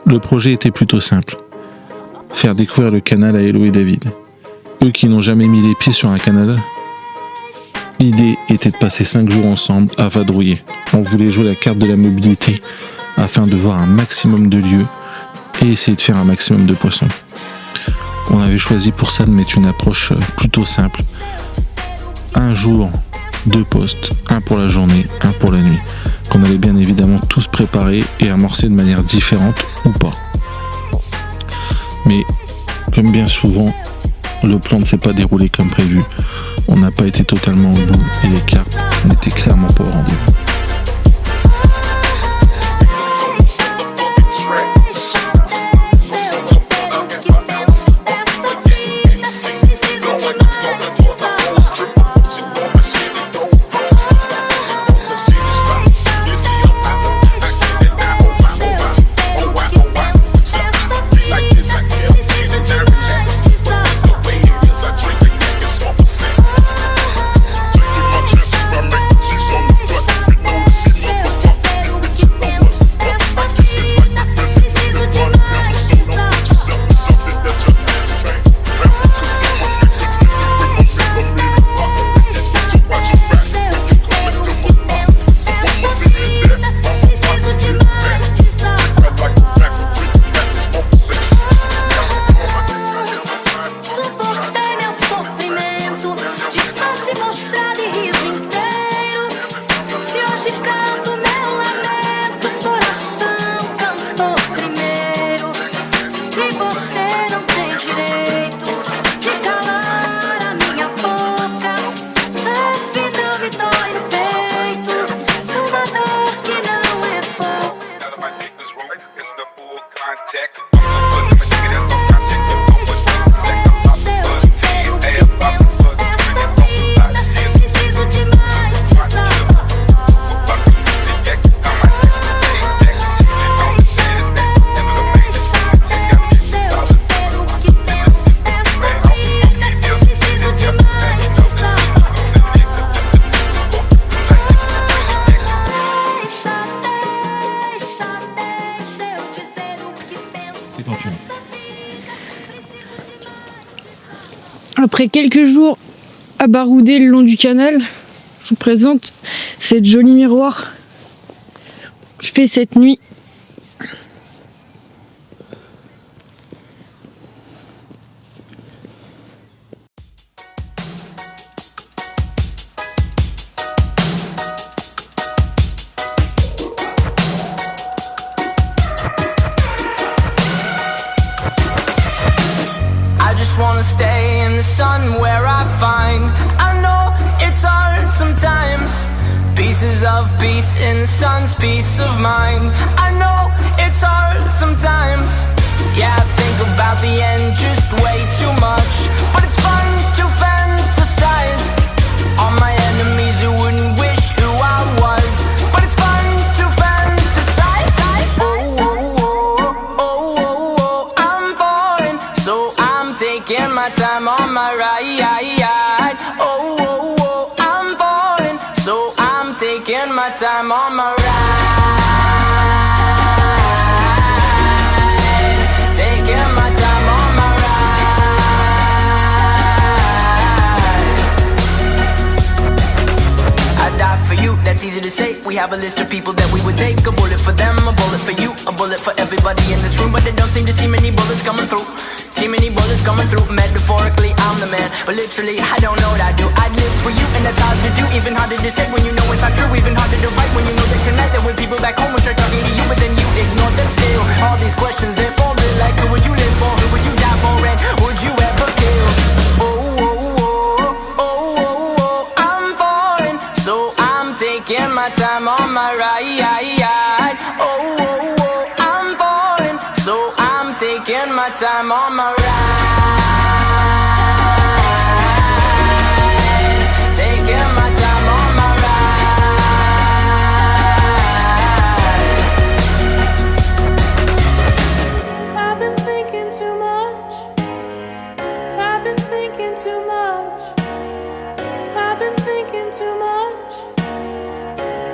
Le projet était plutôt simple. Faire découvrir le canal à Hello et David. Eux qui n'ont jamais mis les pieds sur un canal, l'idée était de passer 5 jours ensemble à vadrouiller. On voulait jouer la carte de la mobilité afin de voir un maximum de lieux et essayer de faire un maximum de poissons. On avait choisi pour ça de mettre une approche plutôt simple. Un jour, 2 postes, un pour la journée, un pour la nuit, qu'on allait bien évidemment tous préparer et amorcer de manière différente ou pas. Mais comme bien souvent, le plan ne s'est pas déroulé comme prévu. On n'a pas été totalement au bout et les cartes n'étaient clairement pas au rendez-vous. Après quelques jours à barouder le long du canal, je vous présente cette jolie miroir fait cette nuit. Wanna stay in the sun where I find I know it's hard sometimes. Pieces of peace in the sun's peace of mind. I know it's hard sometimes. Yeah, I think about the end just way too much. But it's fun to fantasize on my enemies who wouldn't wish who I was. But it's fun to fantasize. Oh, oh, oh, oh, oh, oh, I'm falling, so I'm taking my time on my ride. Oh, oh, oh, I'm falling, so I'm taking my time on my ride. Taking my time on my ride. I die for you, that's easy to say. We have a list of people that we would take. A bullet for them, a bullet for you, a bullet for everybody in this room. But they don't seem to see many bullets coming through. See many bullets coming through. Metaphorically, I'm the man, but literally, I don't know what I do. I'd live for you, and that's hard to do. Even harder to say when you know it's not true. Even harder to write when you know that tonight there were people back home who tried talking to you, but then you ignored them still. All these questions, they're falling like, who would you live for? Who would you die for? And would you ever kill? Oh, oh, oh, oh, oh, oh, I'm falling, so I'm taking my time on my ride. Oh, oh, oh, I'm falling, so I'm taking my time on my ride. Taking my time on my ride. I've been thinking too much. I've been thinking too much. I've been thinking too much.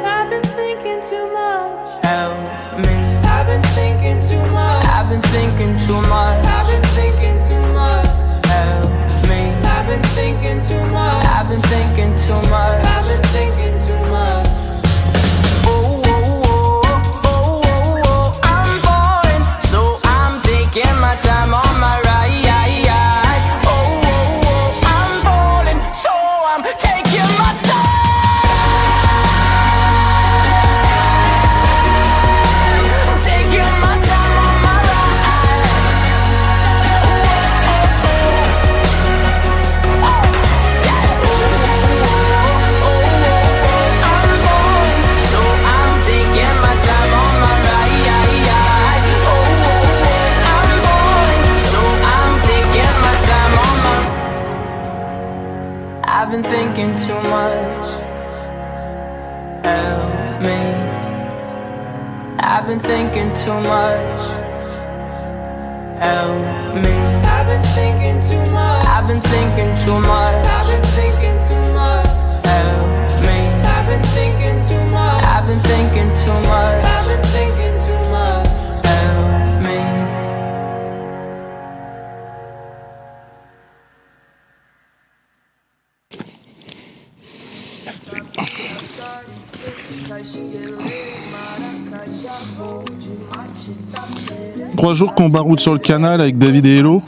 I've been thinking too much. Help me. I've been thinking too much. thinking too much. I've been thinking too much. Help me. I've been thinking too much. I've been thinking too much. I've been thinking too much. Oh, oh, oh, oh, oh, oh, I'm falling, so I'm taking my time on my ride. Oh, oh, oh, I'm falling, so I'm taking my time. Taking my time on my ride. Oh, yeah. I'm falling, so I'm taking my time on my ride. Oh, I'm falling, so I'm taking my time on my. I've been thinking too much. Help me. I've been thinking too much. Help me. I've been thinking too much. I've been thinking too much. I've been thinking too much. Help me. I've been thinking too much. I've been thinking too much. I've been thinking too much. Help me. Trois jours qu'on baroude sur le canal avec David et Hello.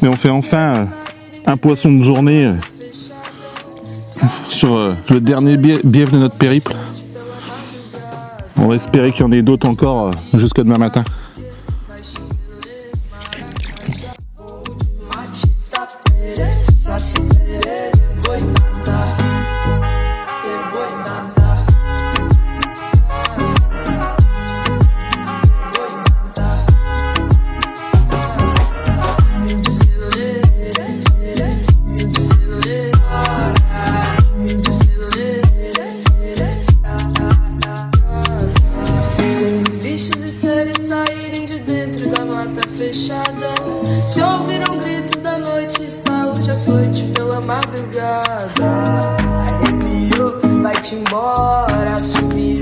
Et on fait enfin un poisson de journée sur le dernier bief de notre périple. On va espérer qu'il y en ait d'autres encore jusqu'à demain matin. Os bichos e seres saírem de dentro da mata fechada. Se ouviram gritos da noite, está hoje açoite pela madrugada. Arrepiou, vai-te embora, sumiu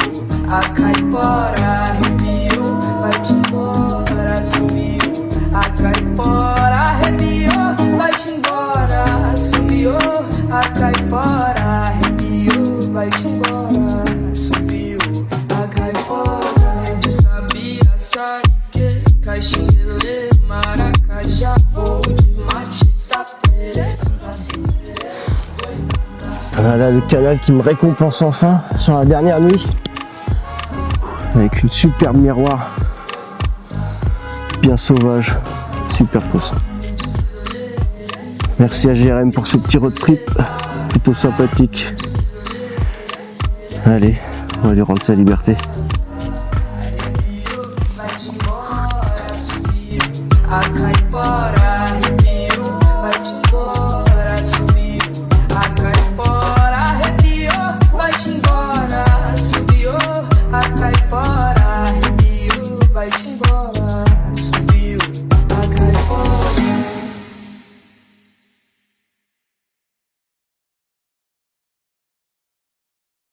a caipora. Arrepiou, vai-te embora, sumiu a caipora. Arrepiou, vai-te embora, sumiu a caipora. Arrepiou, vai-te embora, sumiu a caipora. De sabia, sarique, caixinheiro, maracajá, voo de matita, Voilà le canal qui me récompense enfin sur la dernière nuit avec une superbe miroir bien sauvage, super poisson. Merci à GRM pour ce petit road trip plutôt sympathique. Allez, on va lui rendre sa liberté. a caipora.